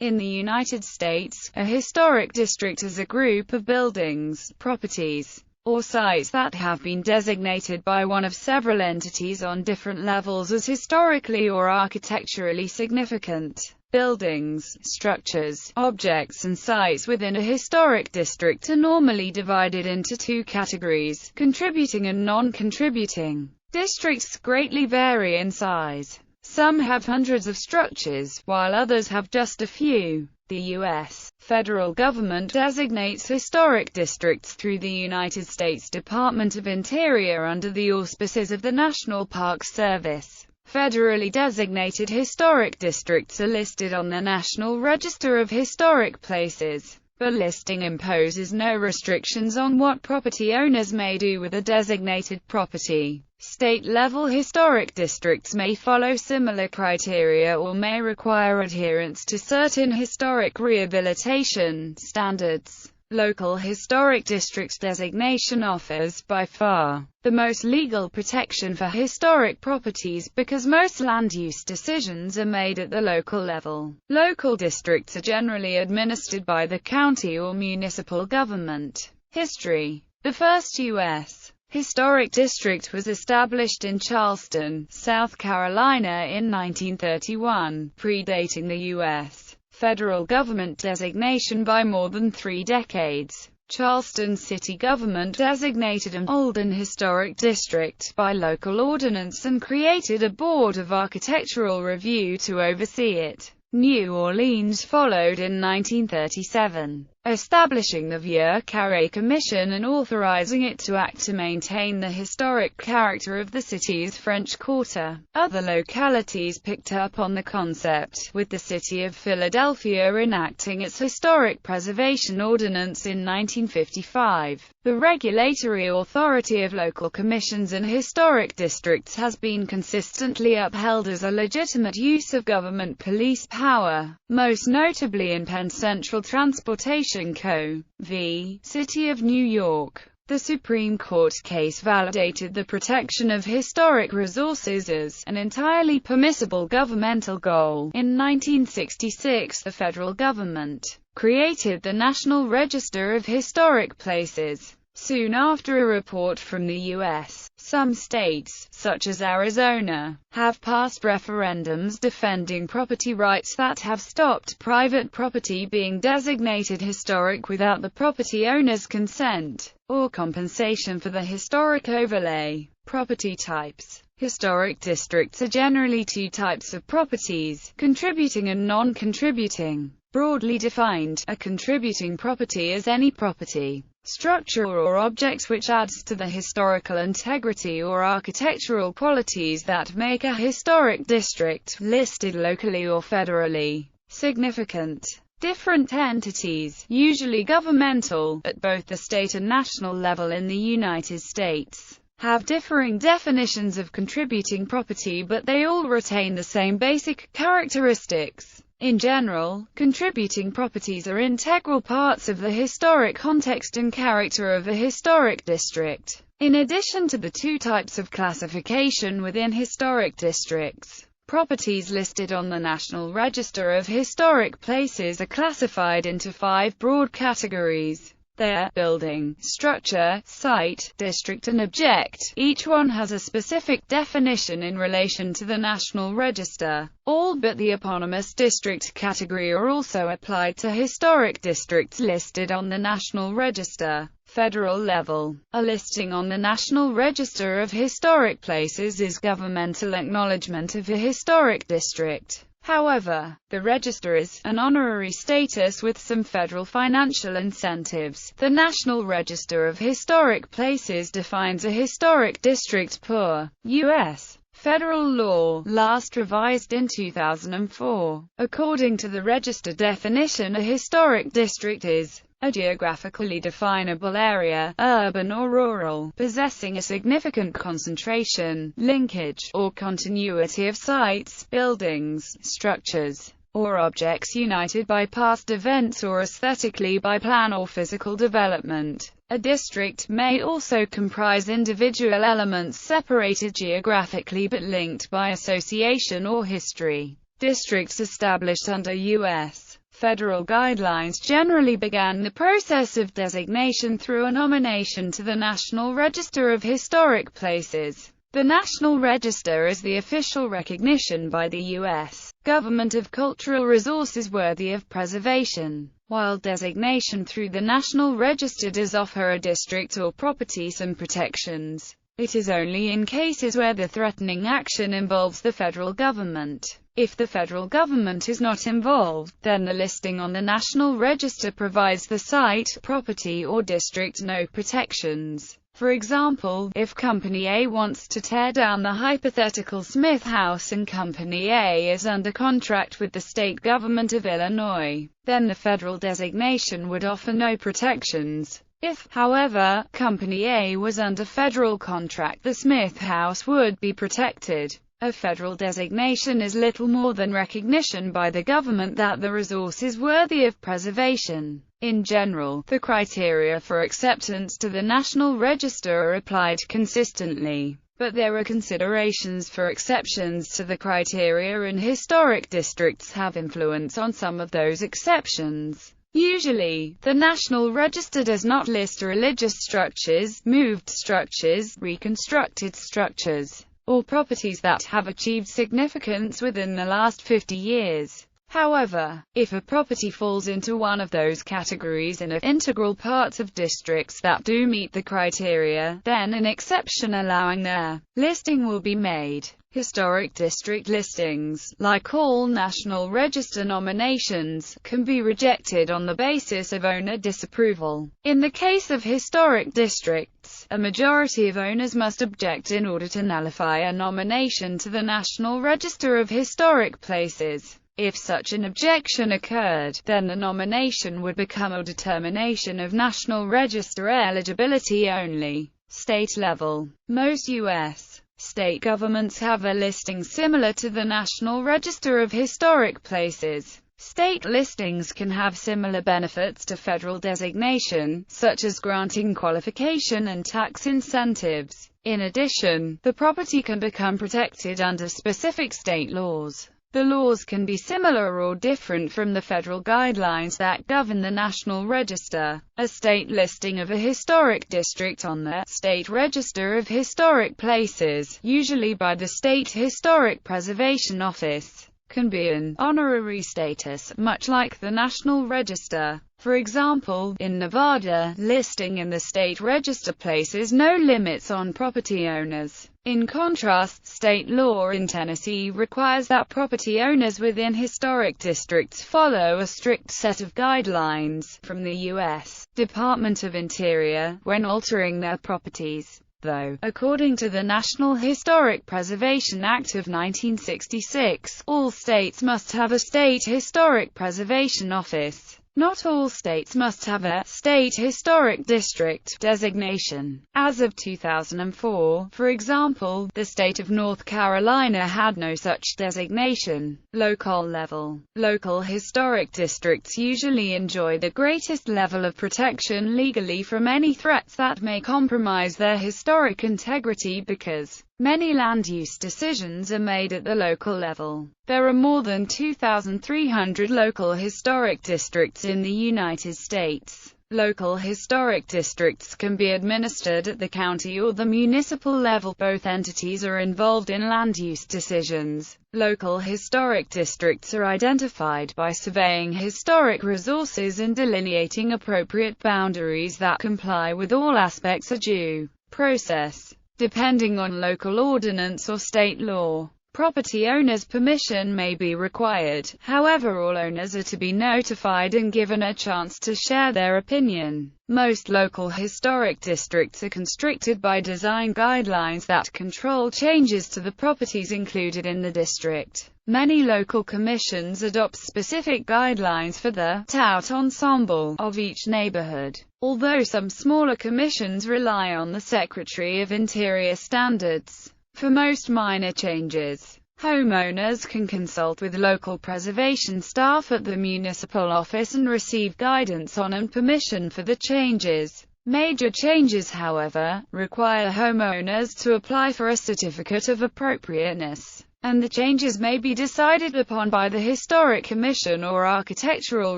In the United States, a historic district is a group of buildings, properties, or sites that have been designated by one of several entities on different levels as historically or architecturally significant. Buildings, structures, objects and sites within a historic district are normally divided into two categories: contributing and non-contributing. Districts greatly vary in size. Some have hundreds of structures, while others have just a few. The U.S. federal government designates historic districts through the United States Department of Interior under the auspices of the National Park Service. Federally designated historic districts are listed on the National Register of Historic Places. The listing imposes no restrictions on what property owners may do with a designated property. State-level historic districts may follow similar criteria or may require adherence to certain historic rehabilitation standards. Local historic district designation offers, by far, the most legal protection for historic properties because most land use decisions are made at the local level. Local districts are generally administered by the county or municipal government. History. The first U.S. historic district was established in Charleston, South Carolina in 1931, predating the U.S. federal government designation by more than 3 decades. Charleston city government designated an Olden Historic District by local ordinance and created a Board of Architectural Review to oversee it. New Orleans followed in 1937, establishing the Vieux Carré Commission and authorizing it to act to maintain the historic character of the city's French Quarter. Other localities picked up on the concept, with the city of Philadelphia enacting its Historic Preservation Ordinance in 1955. The regulatory authority of local commissions and historic districts has been consistently upheld as a legitimate use of government police power, most notably in Penn Central Transportation Co. v. City of New York. The Supreme Court case validated the protection of historic resources as an entirely permissible governmental goal. In 1966, the federal government created the National Register of Historic Places. Soon after a report from the U.S., some states, such as Arizona, have passed referendums defending property rights that have stopped private property being designated historic without the property owner's consent, or compensation for the historic overlay. Property types. Historic districts are generally two types of properties: contributing and non-contributing. Broadly defined, a contributing property is any property, structure or object which adds to the historical integrity or architectural qualities that make a historic district, listed locally or federally, significant. Different entities, usually governmental, at both the state and national level in the United States, have differing definitions of contributing property, but they all retain the same basic characteristics. In general, contributing properties are integral parts of the historic context and character of a historic district. In addition to the two types of classification within historic districts, properties listed on the National Register of Historic Places are classified into 5 broad categories. They are building, structure, site, district and object. Each one has a specific definition in relation to the National Register. All but the eponymous district category are also applied to historic districts listed on the National Register. Federal level. A listing on the National Register of Historic Places is governmental acknowledgement of a historic district. However, the register is an honorary status with some federal financial incentives. The National Register of Historic Places defines a historic district per U.S. federal law, last revised in 2004. According to the register definition, a historic district is a geographically definable area, urban or rural, possessing a significant concentration, linkage, or continuity of sites, buildings, structures, or objects united by past events or aesthetically by plan or physical development. A district may also comprise individual elements separated geographically but linked by association or history. Districts established under U.S. Federal guidelines generally began the process of designation through a nomination to the National Register of Historic Places. The National Register is the official recognition by the U.S. government of cultural resources worthy of preservation. While designation through the National Register does offer a district or property some protections, it is only in cases where the threatening action involves the federal government. If the federal government is not involved, then the listing on the National Register provides the site, property or district no protections. For example, if Company A wants to tear down the hypothetical Smith House and Company A is under contract with the state government of Illinois, then the federal designation would offer no protections. If, however, Company A was under federal contract, the Smith House would be protected. A federal designation is little more than recognition by the government that the resource is worthy of preservation. In general, the criteria for acceptance to the National Register are applied consistently, but there are considerations for exceptions to the criteria, and historic districts have influence on some of those exceptions. Usually, the National Register does not list religious structures, moved structures, reconstructed structures, or properties that have achieved significance within the last 50 years. However, if a property falls into one of those categories and are integral parts of districts that do meet the criteria, then an exception allowing their listing will be made. Historic district listings, like all National Register nominations, can be rejected on the basis of owner disapproval. In the case of historic districts, a majority of owners must object in order to nullify a nomination to the National Register of Historic Places. If such an objection occurred, then the nomination would become a determination of National Register eligibility only. State level. Most U.S. state governments have a listing similar to the National Register of Historic Places. State listings can have similar benefits to federal designation, such as granting qualification and tax incentives. In addition, the property can become protected under specific state laws. The laws can be similar or different from the federal guidelines that govern the National Register. A state listing of a historic district on the State Register of Historic Places, usually by the State Historic Preservation Office, can be an honorary status, much like the National Register. For example, in Nevada, listing in the State Register places no limits on property owners. In contrast, state law in Tennessee requires that property owners within historic districts follow a strict set of guidelines from the U.S. Department of Interior when altering their properties. Though, according to the National Historic Preservation Act of 1966, all states must have a State Historic Preservation Office. Not all states must have a State Historic District designation. As of 2004, for example, the state of North Carolina had no such designation. Local level. Local historic districts usually enjoy the greatest level of protection legally from any threats that may compromise their historic integrity because many land use decisions are made at the local level. There are more than 2,300 local historic districts in the United States. Local historic districts can be administered at the county or the municipal level. Both entities are involved in land use decisions. Local historic districts are identified by surveying historic resources and delineating appropriate boundaries that comply with all aspects of due process. Depending on local ordinance or state law, property owners' permission may be required. However, all owners are to be notified and given a chance to share their opinion. Most local historic districts are constricted by design guidelines that control changes to the properties included in the district. Many local commissions adopt specific guidelines for the tout ensemble of each neighborhood, although some smaller commissions rely on the Secretary of Interior standards. For most minor changes, homeowners can consult with local preservation staff at the municipal office and receive guidance on and permission for the changes. Major changes, however, require homeowners to apply for a certificate of appropriateness. and the changes may be decided upon by the Historic Commission or Architectural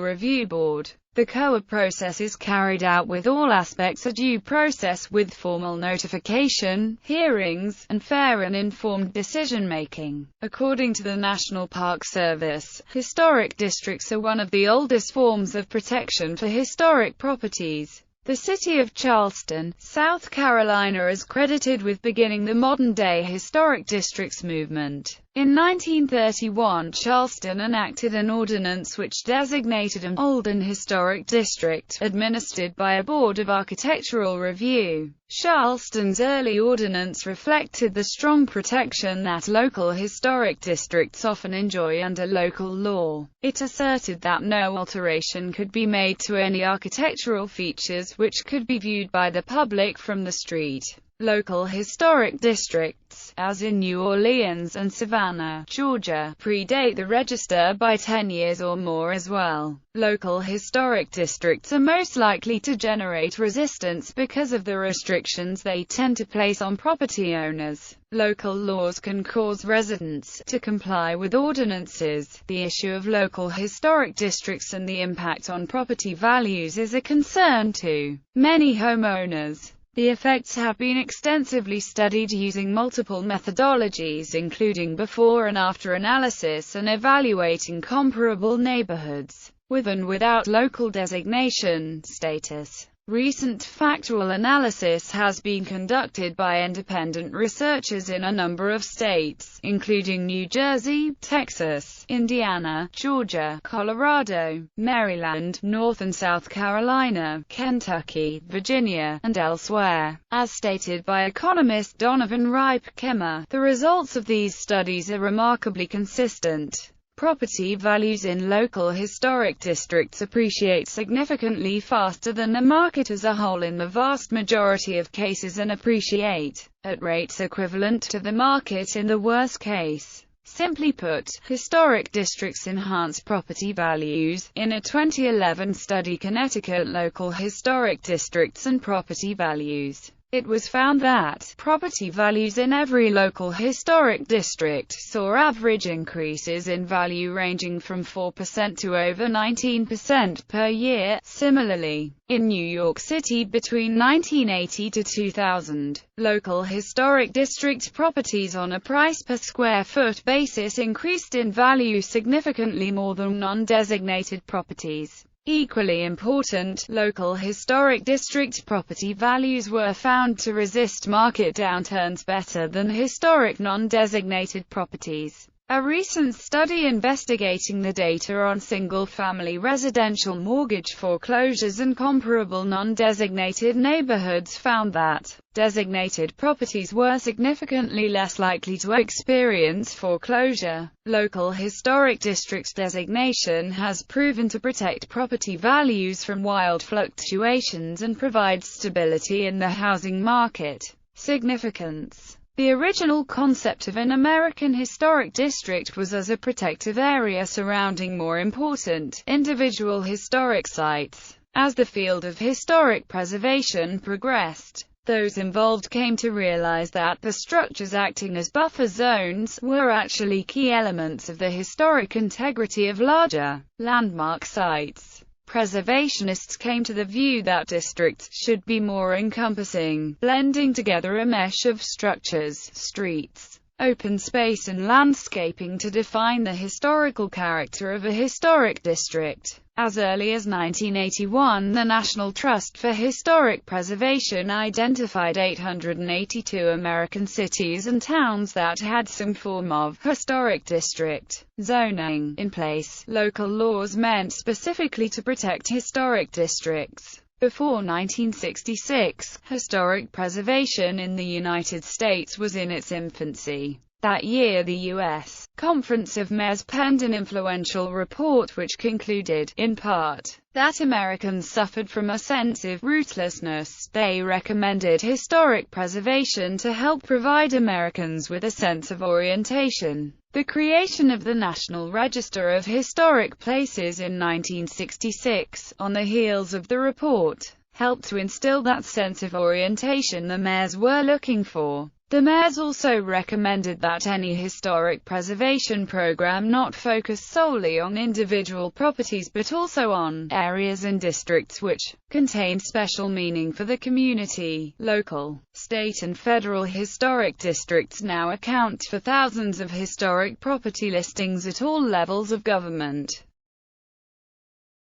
Review Board. The COA process is carried out with all aspects of due process, with formal notification, hearings, and fair and informed decision-making. According to the National Park Service, historic districts are one of the oldest forms of protection for historic properties. The city of Charleston, South Carolina is credited with beginning the modern-day historic districts movement. In 1931, Charleston enacted an ordinance which designated an old and historic district, administered by a board of architectural review. Charleston's early ordinance reflected the strong protection that local historic districts often enjoy under local law. It asserted that no alteration could be made to any architectural features which could be viewed by the public from the street. Local historic districts, as in New Orleans and Savannah, Georgia, predate the register by 10 years or more as well. Local historic districts are most likely to generate resistance because of the restrictions they tend to place on property owners. Local laws can cause residents to comply with ordinances. The issue of local historic districts and the impact on property values is a concern to many homeowners. The effects have been extensively studied using multiple methodologies, including before and after analysis and evaluating comparable neighborhoods, with and without local designation status. Recent factual analysis has been conducted by independent researchers in a number of states, including New Jersey, Texas, Indiana, Georgia, Colorado, Maryland, North and South Carolina, Kentucky, Virginia, and elsewhere. As stated by economist Donovan Ripe-Kemmer, the results of these studies are remarkably consistent. Property values in local historic districts appreciate significantly faster than the market as a whole in the vast majority of cases, and appreciate at rates equivalent to the market in the worst case. Simply put, historic districts enhance property values. In a 2011 study, Connecticut Local Historic Districts and Property Values, it was found that property values in every local historic district saw average increases in value ranging from 4% to over 19% per year. Similarly, in New York City between 1980 to 2000, local historic district properties on a price per square foot basis increased in value significantly more than non-designated properties. Equally important, local historic district property values were found to resist market downturns better than historic non-designated properties. A recent study investigating the data on single-family residential mortgage foreclosures and comparable non-designated neighborhoods found that designated properties were significantly less likely to experience foreclosure. Local historic districts designation has proven to protect property values from wild fluctuations and provide stability in the housing market. Significance: the original concept of an American historic district was as a protective area surrounding more important, individual historic sites. As the field of historic preservation progressed, those involved came to realize that the structures acting as buffer zones were actually key elements of the historic integrity of larger, landmark sites. Preservationists came to the view that districts should be more encompassing, blending together a mesh of structures, streets, open space and landscaping to define the historical character of a historic district. As early as 1981, the National Trust for Historic Preservation identified 882 American cities and towns that had some form of historic district zoning in place. Local laws meant specifically to protect historic districts. Before 1966, historic preservation in the United States was in its infancy. That year, the U.S. Conference of Mayors penned an influential report which concluded, in part, that Americans suffered from a sense of rootlessness. They recommended historic preservation to help provide Americans with a sense of orientation. The creation of the National Register of Historic Places in 1966, on the heels of the report, helped to instill that sense of orientation the mayors were looking for. The mayors also recommended that any historic preservation program not focus solely on individual properties but also on areas and districts which contain special meaning for the community. Local, state and federal historic districts now account for thousands of historic property listings at all levels of government.